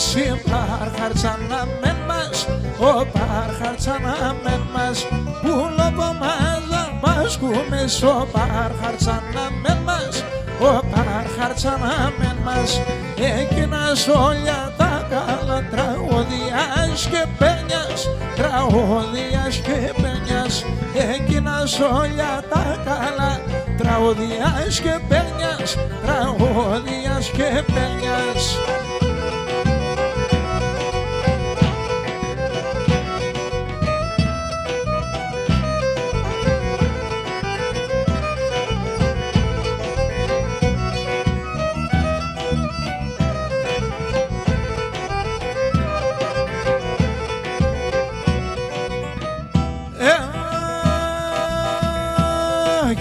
εσύ παρχαρτσαναμέν μας, ο παρχαρτσαναμέν μας, που λόγω μας δαμάσκουμες, ο παρχαρτσαναμέν μας, ο παρχαρτσαναμέν μας, έγινας όλα τα καλά τραγωδιάς και πένιας, τραγωδιάς και πένιας, έγινας όλα τα καλά τραγωδιάς και πένιας, τραγωδιάς και πένιας.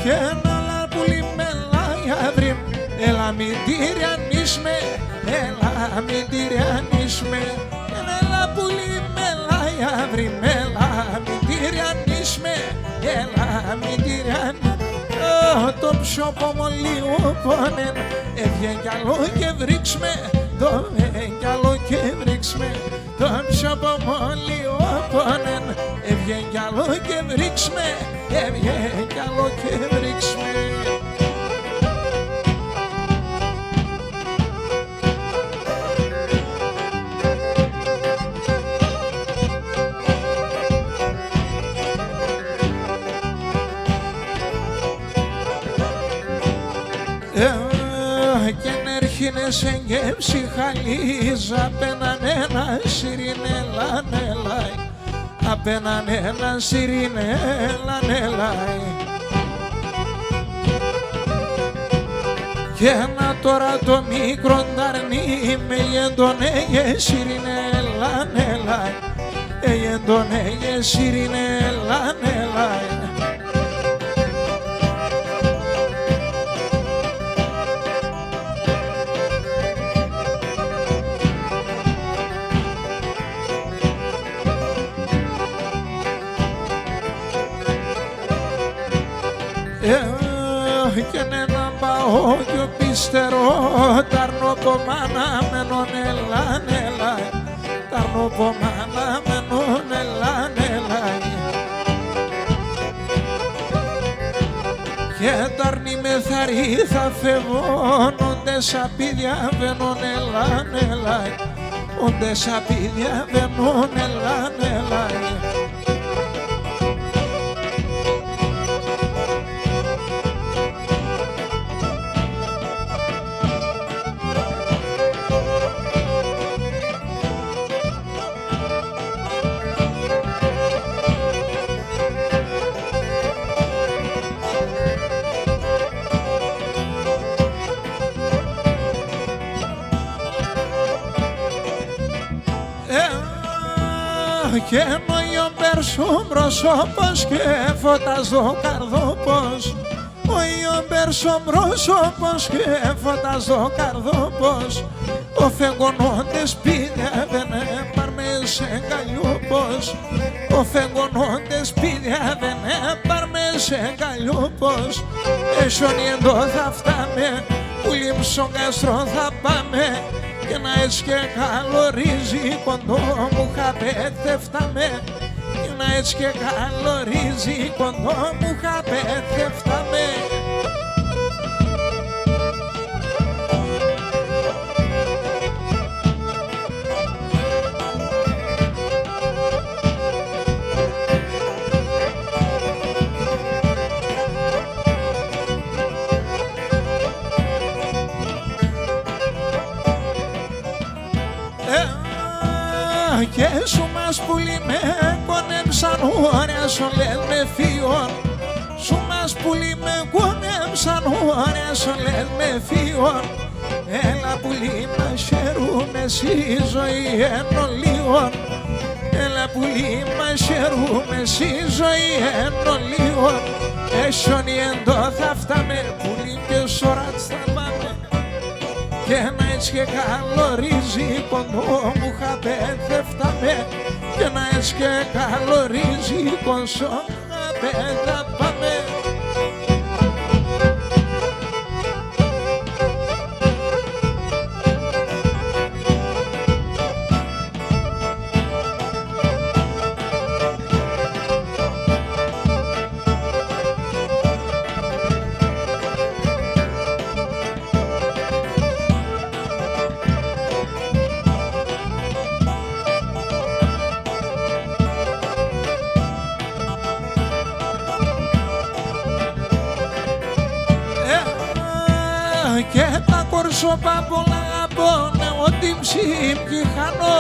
Και ένα πουλί μελάει αύριο, έλα μην τυριανείς με, έλα μην τυριανείς με. Ένα πουλί μελάει αύριο, έλα μην τυριανείς με, έλα μην τυριανείς. Το ψωπό μου λίγο πόνεν, έβγαινε κι άλλο και βρίξ με, το έβγαινε κι άλλο και βρίξ με. Το ψωπό μου λίγο πόνεν, έβγαινε κι άλλο και βρίξ με, έβγαινε κι άλλο και βρίξ με. Και νερχίνες εν και ψυχαλίζα, απέναν ένα σιρινέλα νελάει, απέναν ένα σιρινέλα νελάει. Και ένα τώρα το μικρό νταρνί με γεντονέγε σιρινέλα νελάει, γεντονέγε σιρινέλα νελάει. Και ένα πάω κι ο πίστερο ταρνοπομαναμένον ελάν ελάει, ταρνοπομαναμένον ελάν ελάει. Και ταρνί με θαρί θα φεύγουν, όντες απίδια βαίνουν ελάν ελάει, όντες απίδια βαίνουν ελάν ελάει. Και ενώ ο Μπέρσο πρόσωπος και φωτάζω καρδόπος, ο Ιωμπέρσο πρόσωπος και φωτάζω καρδόπος, ο φεγγονόντες πηδιάβαινε παρμέ σε καλλιόπος, ο φεγγονόντες πηδιάβαινε παρμέ σε καλλιόπος. Εσονιέντο θα φτάμε, που λίμψον κάστρο θα πάμε, και να έτσι και καλορίζει κοντό μου χαπέτε φτάμε, και να έτσι και καλορίζει κοντό μου χαπέτε φτάμε. Και σου μας πουλί με κονέμψαν ωραία σου λες με φιόν, σου μας πουλί με κονέμψαν ωραία σου λες με φιόν. Έλα πουλί μας χαιρούμε στη ζωή ενώ λίγον, έλα πουλί μας χαιρούμε στη ζωή ενώ λίγον. Εσονιέντο θα φτάμε, πουλί και σωράτς θα πάμε, και να έτσι και καλορίζει κοντό μου χαπέτε φτάμε, και να έτσι και καλορίζει κοντό μου χαπέτε πάμε. κορτσόπα πολλά αγαπώ, ναι, ό,τι ψήφι χάνω.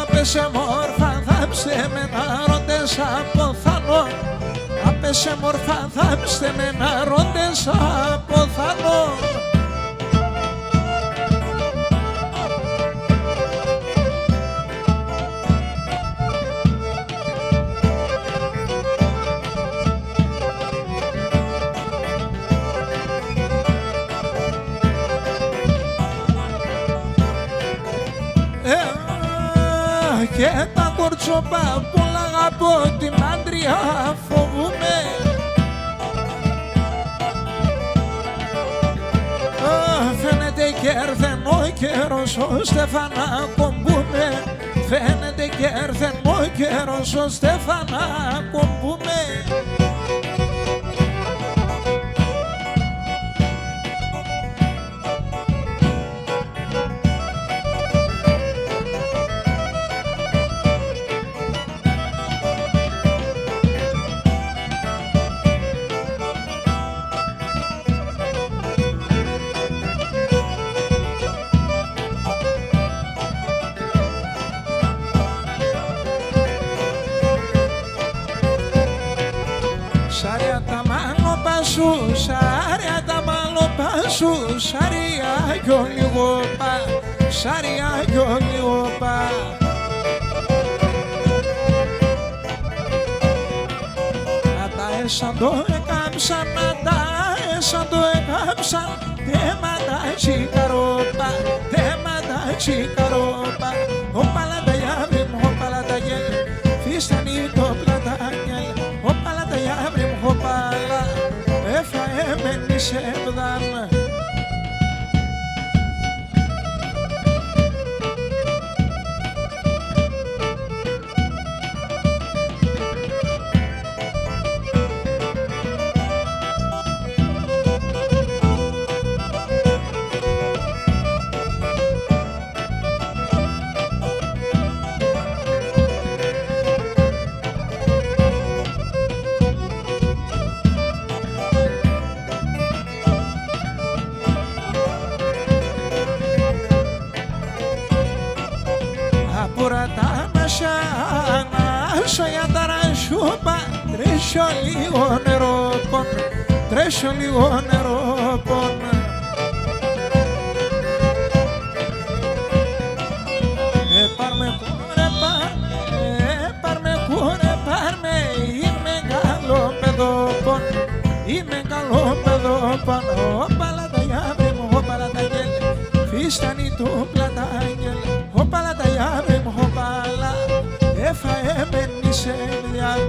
Απέσε μόρφα, θάψτε με να ρόντες αποθάνω. Απέσε μόρφα, θάψτε με να ρόντες αποθάνω. Και τα κορτσόπα πολλά αγαπώ, την άντρια φοβούμαι. Φαίνεται και έρθεν ο καιρός ώστε να κομπούμε. Φαίνεται και έρθεν ο καιρός ώστε να κομπούμε. Σάρια τα μάλλο πασού, σάρια τα μάλλο πασού, σάρια κι ο λίγο πα, σάρια κι ο λίγο πα. Να τα έσαν το έκαψαν, να τα έσαν το έκαψαν, θέματα τσικαρόπα, θέματα τσικαρόπα. Όπαλα τα γιάβρι μου, όπαλα τα γέλ, φίστανει το πλατάγγελ. Όπαλα τα γιάβρι μου, όπαλα, έφαε σε πδάν. Τρέσω λίγο νερό πον, τρέσω λίγο νερό πον. Πάρμε κούρε πάρμε, πάρμε κούρε πάρμε. Είμαι καλό παιδό πον, είμαι καλό παιδό πον. Όπαλα τα γιάβρι μου, όπαλα τα γέλ, φίστανει του πλατάγγελ. Όπαλα τα γιάβρι μου, όπαλα, έφαε μένει σε διάλ.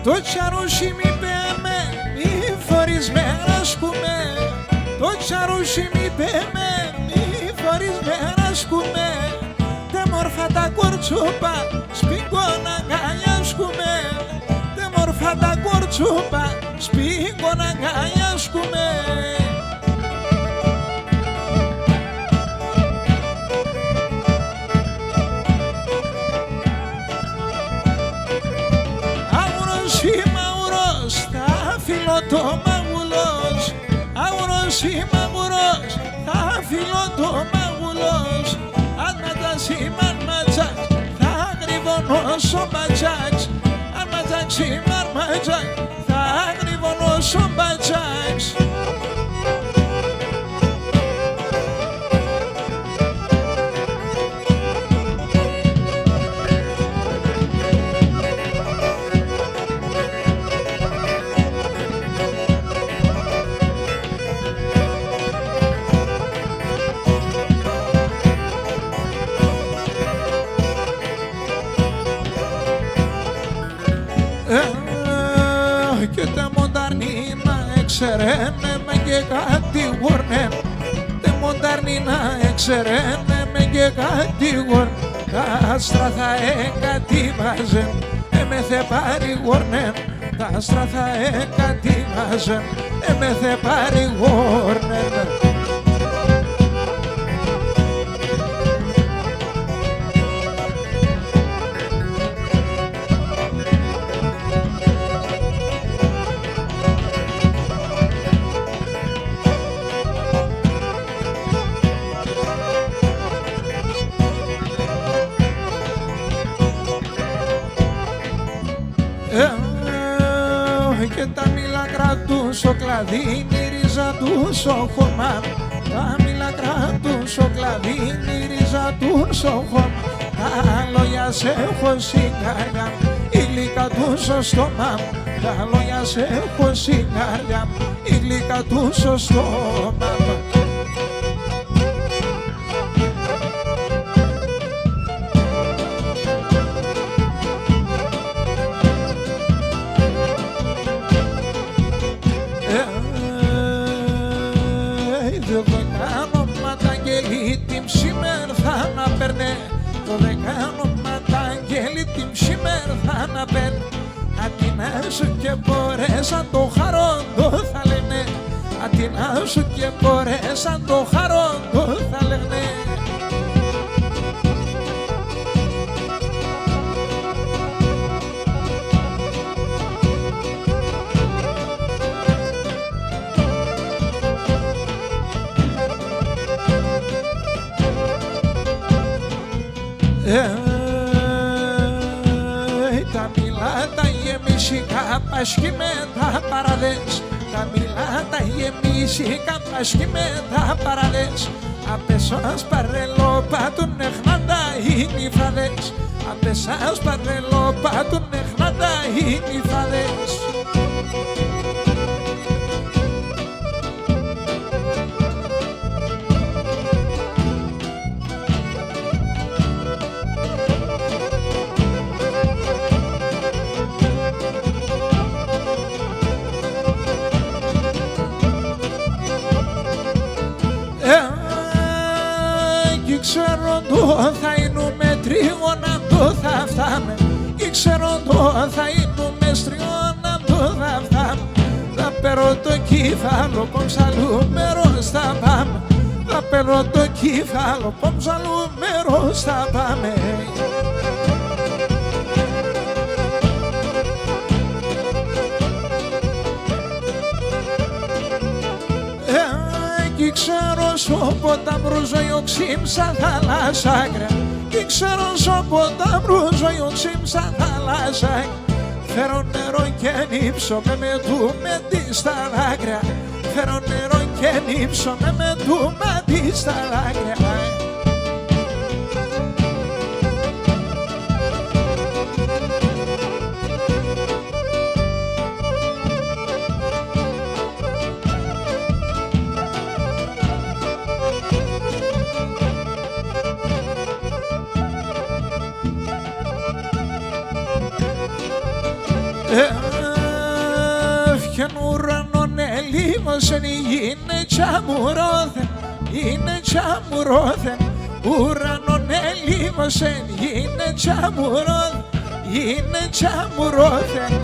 Το τσαρούσι μη πέμε, μη φορείς με ανασκούμε. Το τσαρούσι μη πέμε, μη φορείς με ανασκούμε. Τε μόρφα τα κορτσούπα, σπίγκον αγκαλιάσκουμε. Τε μόρφα τα κορτσούπα, σπίγκον αγκαλιάσκουμε. Το μάγουλος, άγουρος ή μάγουρος, θα φύλλω το μάγουλος. Αν ματσίμαν ματσάκ, θα γρυβωνός ο μπατσάκς. Αν ματσίμαν ματσάκ, θα γρυβωνός ο μπατσάκς. Και τα μονταρνίνα εξερένε με και κάτι γουρνέ. Τα μονταρνίνα εξερένε και κατηγορ, τα άστρα θα εγκατήβαζεν, έμεθε παρηγορνεν, τα άστρα θα εγκατήβαζεν, έμεθε παρηγορνεν. Και τα μήλα κρατούν στο κλαδί, η ρίζα του στο χώμα. Τα μήλα κρατούν στο κλαδί, η ρίζα του στο χώμα. Τα λόγια σε έχω στην καρδιά, η γλυκά του στο στόμα. Τα λόγια σε έχω στην καρδιά, η γλυκά του στο στόμα. Το δεκάνοματα αγγέλη την ψημέρ θα να παίρνει. Ατινάσου και μπορέσαν το χαρόντο θα λένε. Ατινάσου και μπορέσαν το χαρόντο θα λένε. Τα μιλάτα γεμίσικα πασχημένα παραδές. Τα μιλάτα γεμίσικα πασχημένα παραδές. Απεσάς παρελό πατούν εχνάντα οι νυφαδές. Απεσάς παρελό πατούν εχνάντα οι νυφαδές. Ξέρω το θα εινούμε τρίγωνα το θα φτάμε. Κι ξέρω το θα εινούμε στριγώνα το θα φτάμε. Θα παίρνω το κύφαλο πομψαλού μέρος θα πάμε. Θα παίρνω το κύφαλο πομψαλού μέρος θα πάμε. Κι ξέρω στο ποτάμου ζωή ξύμσα θάλασσα άκρα. Κι ξέρω στο ποτάμου ζωή ξύμσα θάλασσα άκρα. Φέρω νερό και νύψομαι με του μαντί στα δάκρυα. Φέρω νερό και νύψομαι με του μαντί στα δάκρυα. Έφτιαν ουρανόν ελίμωσεν, είναι τσαμουρώθεν, είναι τσαμουρώθεν. Ουρανόν ελίμωσεν, είναι τσαμουρώθεν, είναι τσαμουρώθεν.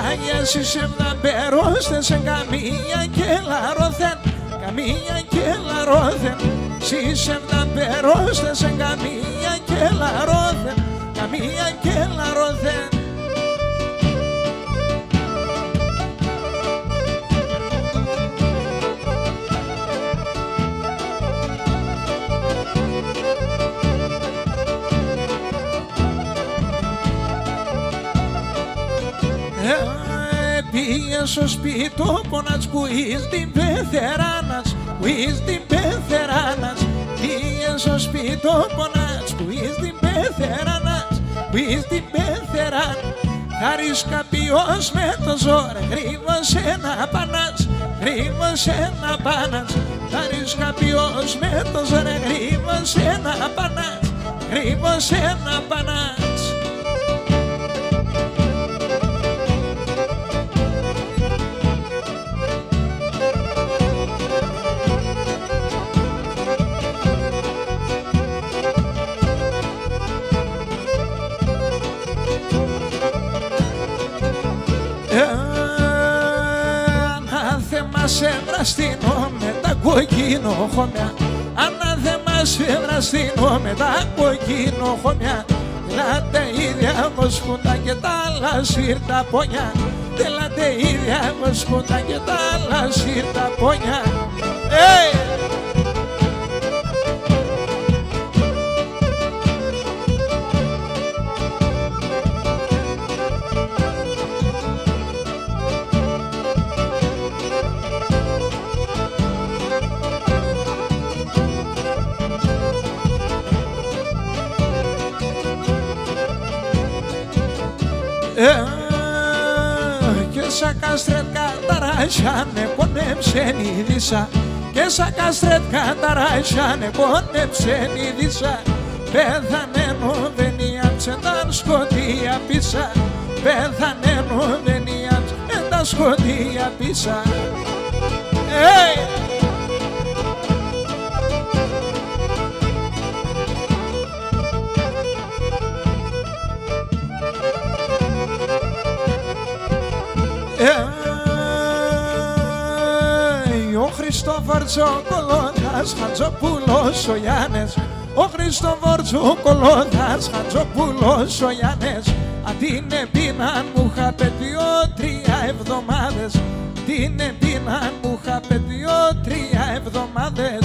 Άγια συσέμνα περώστεσεν καμία και λαρώθεν, καμία και λαρώθεν. Συσέμνα περώστεσεν καμία και λαρώθεν, καμία και λαρώθεν. Πήγε στο σπίτι το πονάτς που εις την πεθεράνας, που εις την πεθεράνας. Πήγε στο σπίτι το πονάτς που εις την πεθεράνας, που εις την πεθεράνας. Χάρης κάποιος με το ζόρε γρήγοσε να πανάς, γρήγοσε να πανάς. Χάρης κάποιος με το ζόρε γρήγοσε να πανάς, γρήγοσε να πανάς. μας εβραστείνω με τα κοκκίνο χωμιά, αν δεν μας εβραστείνω με τα κοκκίνο χωμιά, τελάτε ίδια βοσκούντα και τα άλλα σύρτα πόνια, τελάτε ίδια βοσκούντα και τα άλλα σύρτα πόνια. Και σαν κάστρετ καταράσιανε πονέψεν η δίσα, και σαν κάστρετ καταράσιανε πονέψεν η δίσα, πέθανε νοβενίαμς τα σκοτία πίσα, πέθανε νοβενίαμς τα σκοτία πίσα. Ο Χριστόφορος ο Κολόδας Χατζοπούλος ο Γιάννης, ο Χριστόφορος ο Κολόδας Χατζοπούλος ο Γιάννης, την επίναν μου είχα πει 2-3 εβδομάδες, την επίναν μου είχα πει 2-3 εβδομάδες.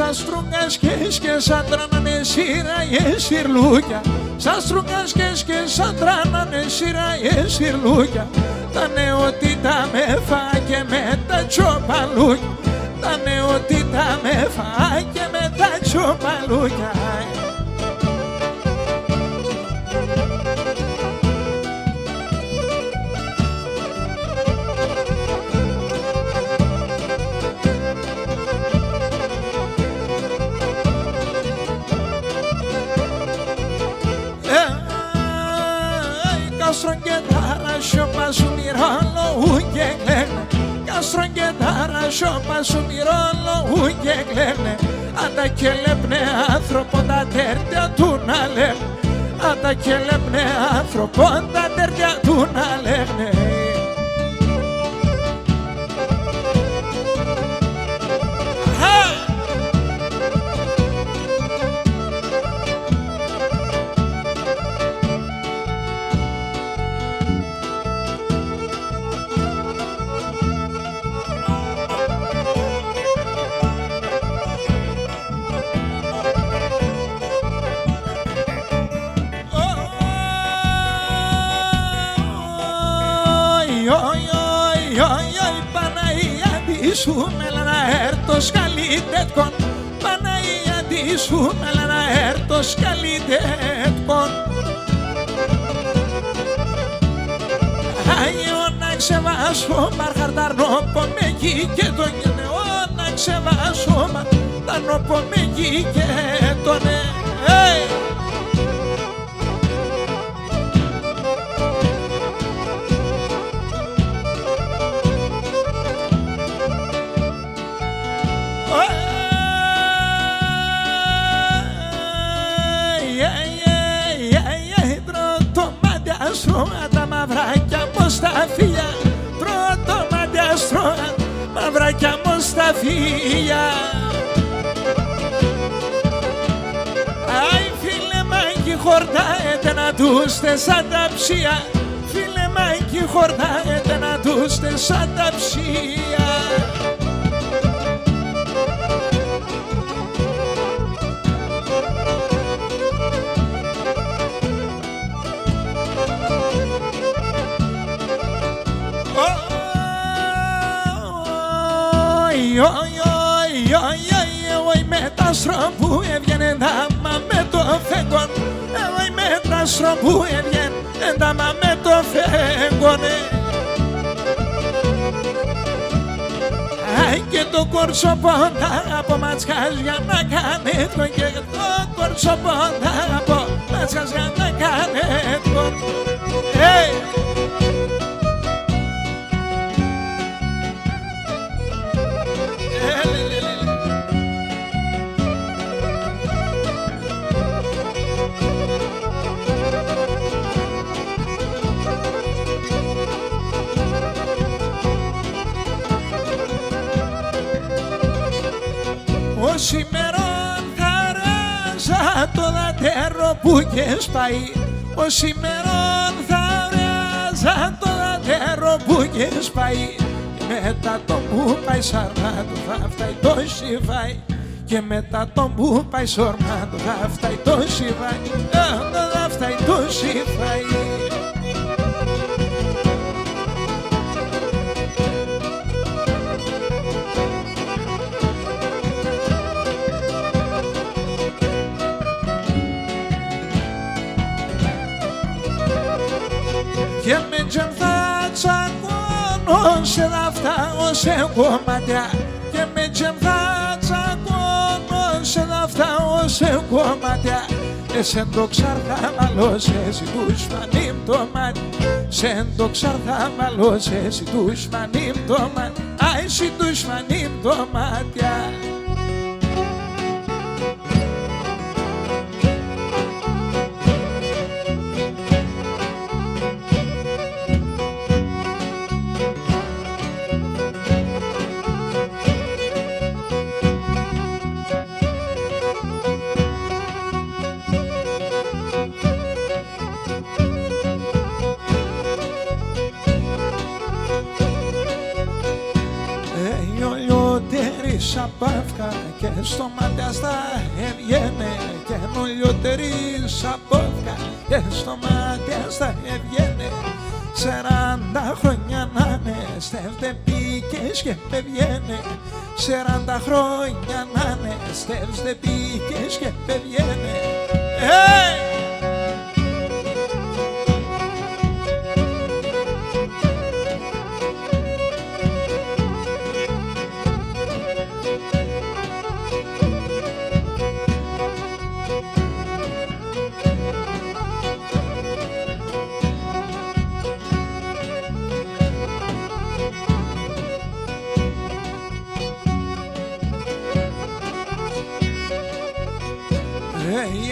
Σαν στρούγκας και σαν τράνανε σειράγες σιρλούκια, σαν στρούγκας και σαν τράνανε σειράγες σιρλούκια, τα νεοτήτα με φάγε με τα τσοπαλούκια, τα νεοτήτα με φάγε με τα τσοπαλούκια. Κάστρον και τάρα σιωπά σου μυρόλο και κλαίνε, κάστρον και τάρα σιωπά σου μυρόλο και κλαίνε, αν τα κελέπνε άνθρωπο τα τέρτια του να λένε, αν τα κελέπνε άνθρωπο τα τέρτια του να λένε. Παναγία σου μέλανα έρτος καλύτετκον, Παναγία σου μέλανα έρτος καλύτετκον. Άγιο να ξεβάσω μαρχαρταρνό πομεγί και τον γενεό, να ξεβάσω μαρχαρταρνό πομεγί και τον τα μαυράκια μου στα φιλιά, πρώτο μαντιάστρο μαυράκια μου στα φιλιά. Άι φίλε μάγκη χορτάετε να τούστε σαν τα ψία, φίλε μάγκη χορτάετε να τούστε σαν τα ψία. Εγώ είμαι τα άστρο που έβγαινε δάμα με το φέγγον, εγώ είμαι τα άστρο που έβγαινε δάμα με το φέγγον. Και το κορτσοπόντα από ματσκάς για να κάνει το και το κορτσοπόντα από ματσκάς για να κάνει το. Ως ημερών θα ράζα το δατέρο που και σπάει. Ως ημερών θα ράζα το δατέρο που και σπάει. Μετά το που πάει σαρμά του θα φτάει το σιβάι. Και μετά το που πάει σορμά του θα φτάει το σιβάι. Θα φτάει το σιβάι. Και με τζεμ θα τσακώνω σε δαφτά ως κομματιά. Και με τζεμ θα τσακώνω σε δαφτά ως κομματιά. Εσεν το ξαρθά μαλώσες τους φανίμ το μάτι. Σεν το ξαρθά μαλώσες τους φανίμ το μάτι. Άισι τους φανίμ το μάτια. Σαπάφκα και στο μάτια στα έβγαινε. Και νουλιότερη σαπόφκα και στο μάτια στα έβγαινε. 40 χρόνια να είναι στεύτε πήκες και πεβγαίνε. 40 χρόνια να είναι στεύτε πήκες και πεβγαίνε.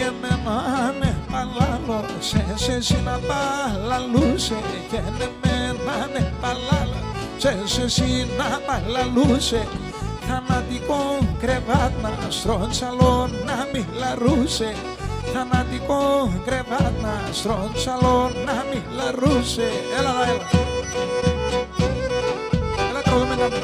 Εμένα με παλάλωσε, εσύ να παλαλούσε. Και εμένα με παλάλωσε, εσύ να παλαλούσε. Θανατικό κρεβάτ να στρώντσαλό να μιλαρούσε. Θανατικό κρεβάτ να στρώντσαλό να μιλαρούσε. Έλα, έλα. Έλα, τραγουδούμε να μην.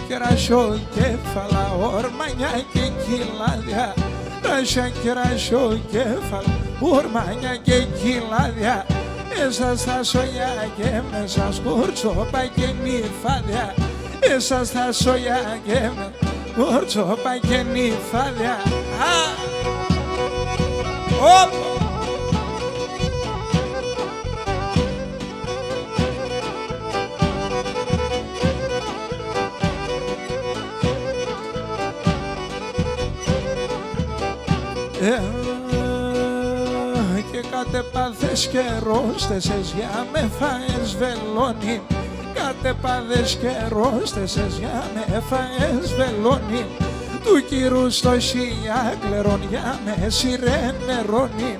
Κεράσιο κέφαλα, ορμανιά και κιλάδια. Κεράσιο κέφαλα, ορμανιά και κιλάδια. Μέσα στα σογιά και μέσα σκουρτσόπα και νυφάδια. Μέσα στα σογιά και μέσα σκουρτσόπα και νυφάδια. Και κατεπάθες και ρόστεσες για με φαες βελόνι. Κατεπάθες και ρόστεσες για με φαες βελόνι. Του κυρού στο σιάκλερον για με σιρενερώνει.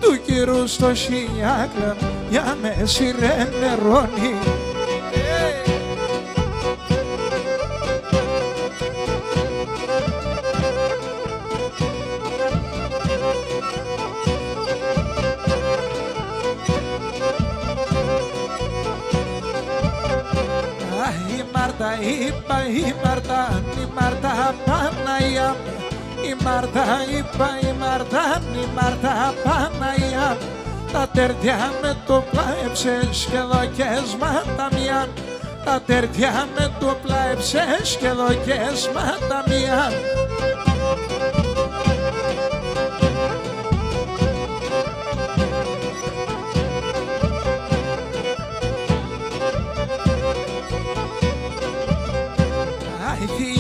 Του κυρού στο σιάκλερον για με σιρενερώνει. Είπα η Μάρτα, η Μάρτα Παναγιά. Η Μάρτα είπα η Μάρτα Παναγιά. Τα τερδιά με το πλάεψες και δοκές ματαμιά. τα τερτιά με το πλάεψες και δοκές ματαμία.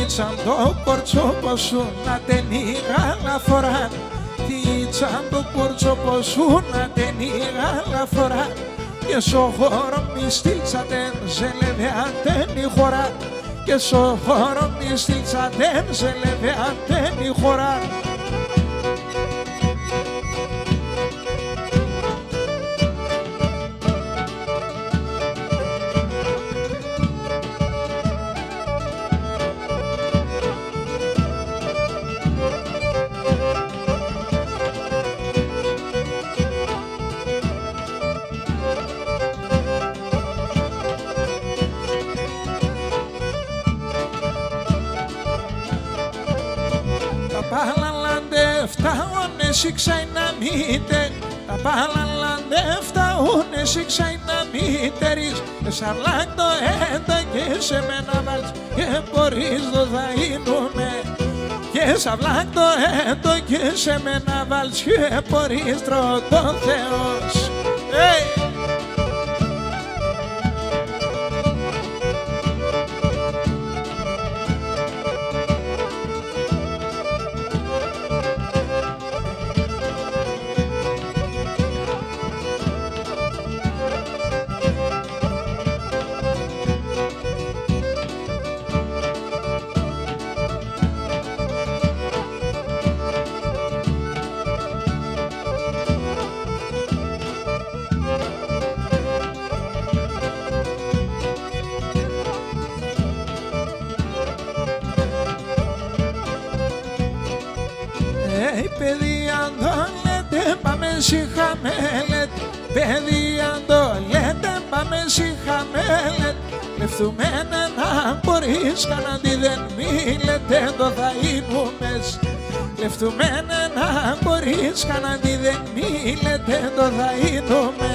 Σαν το κορτσόπο σου να ταινεί γαλαφορά. Σαν το κορτσόπο σου να ταινεί γαλαφορά. Και στο χώρο μη στήλσατε σε λεβεάτεν η χώρα. Και στο χώρο μη στήλσατε σε λεβεάτεν η χώρα. Ξαϊναμίτε, τα παλαλάντε φταούνε ξαϊναμίτερης. Και σαρλάκ το έντα και σε μένα βάλς και μπορείς το δαΐνουνε. Και σαρλάκ το έντο και σε μένα βάλς και μπορείς τρώτο Θεός. Παιδί αν το λέτε πάμε σιχαμέλετ. Παιδί αν το λέτε πάμε σιχαμέλετ. Λεφτουμένε να μπορείς κανέντι δεν μίλετε το δαΐνουμες. Λεφτουμένε να μπορείς κανέντι δεν μίλετε το δαΐνουμες.